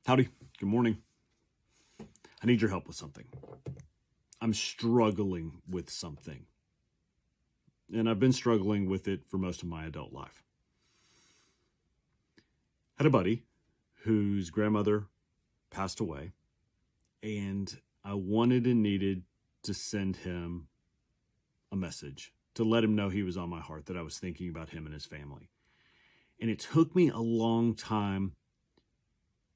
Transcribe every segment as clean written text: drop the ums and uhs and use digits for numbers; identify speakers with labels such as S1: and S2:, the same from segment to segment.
S1: Howdy, good morning. I need your help with something. I'm struggling with something, and I've been struggling with it for most of my adult life. Had a buddy whose grandmother passed away, and I wanted and needed to send him a message to let him know he was on my heart, that I was thinking about him and his family. And it took me a long time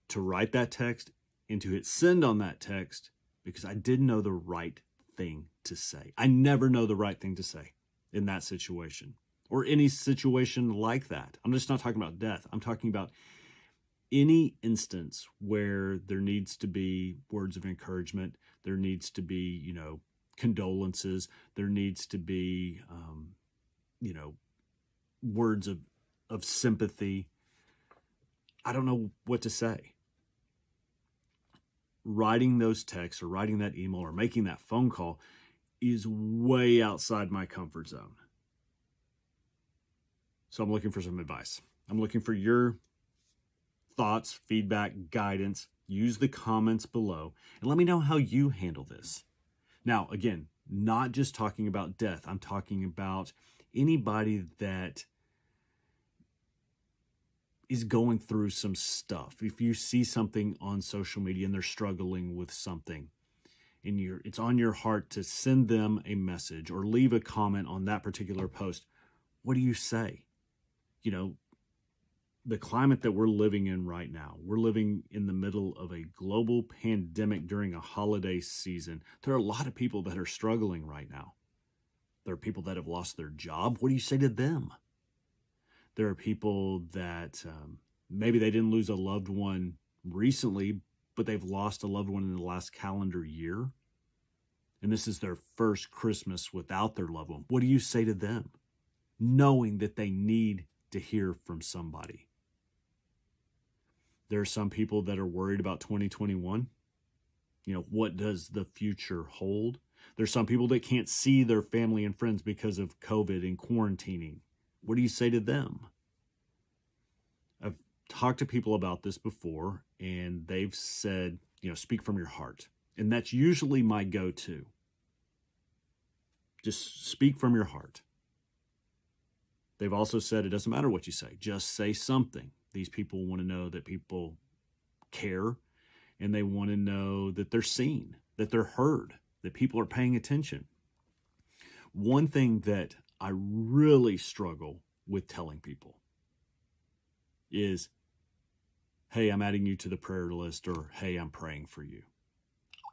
S1: to write that text and to hit send on that text because I didn't know the right thing to say. I never know the right thing to say in that situation or any situation like that. I'm just not talking about death. I'm talking about any instance where there needs to be words of encouragement. There needs to be, condolences. There needs to be, words of sympathy. I don't know what to say. Writing those texts or writing that email or making that phone call is way outside my comfort zone. So I'm looking for some advice. I'm looking for your thoughts, feedback, guidance. Use the comments below and let me know how you handle this. Now, again, not just talking about death. I'm talking about anybody that is going through some stuff. If you see something on social media and they're struggling with something and it's on your heart to send them a message or leave a comment on that particular post, what do you say? The climate that we're living in right now, we're living in the middle of a global pandemic during a holiday season. There are a lot of people that are struggling right now. There are people that have lost their job. What do you say to them? There are people that maybe they didn't lose a loved one recently, but they've lost a loved one in the last calendar year. And this is their first Christmas without their loved one. What do you say to them? Knowing that they need to hear from somebody. There are some people that are worried about 2021. What does the future hold? There's some people that can't see their family and friends because of COVID and quarantining. What do you say to them? I've talked to people about this before, and they've said, speak from your heart. And that's usually my go-to. Just speak from your heart. They've also said it doesn't matter what you say. Just say something. These people want to know that people care, and they want to know that they're seen, that they're heard, that people are paying attention. One thing that I really struggle with telling people is, hey, I'm adding you to the prayer list, or hey, I'm praying for you.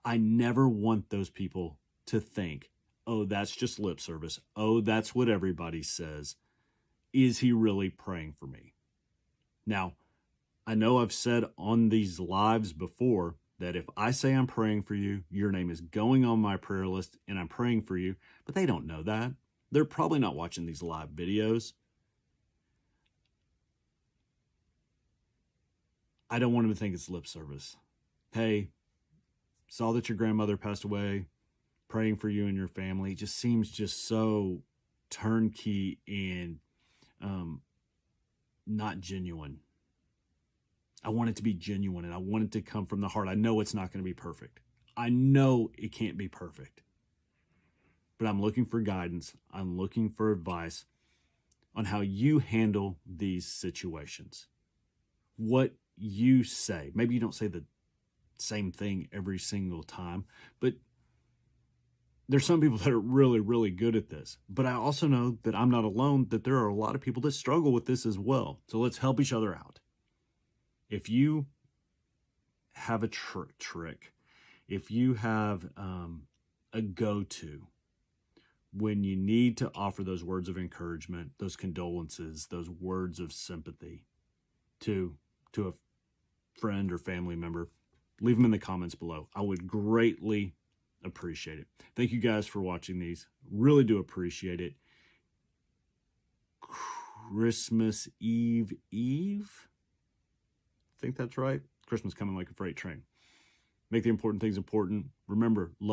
S1: I never want those people to think, oh, that's just lip service. Oh, that's what everybody says. Is he really praying for me? Now, I know I've said on these lives before that if I say I'm praying for you, your name is going on my prayer list and I'm praying for you, but they don't know that. They're probably not watching these live videos. I don't want them to think it's lip service. Hey, saw that your grandmother passed away, praying for you and your family. It just seems just so turnkey and not genuine. I want it to be genuine, and I want it to come from the heart. I know it's not going to be perfect. I know it can't be perfect. But I'm looking for guidance. I'm looking for advice on how you handle these situations. What you say. Maybe you don't say the same thing every single time, but there's some people that are really, really good at this. But I also know that I'm not alone, that there are a lot of people that struggle with this as well. So let's help each other out. If you have a trick, if you have a go-to when you need to offer those words of encouragement, those condolences, those words of sympathy to a friend or family member, leave them in the comments below. I would greatly appreciate it. Thank you guys for watching these. Really do appreciate it. Christmas Eve. I think that's right. Christmas coming like a freight train. Make the important things important. Remember, love.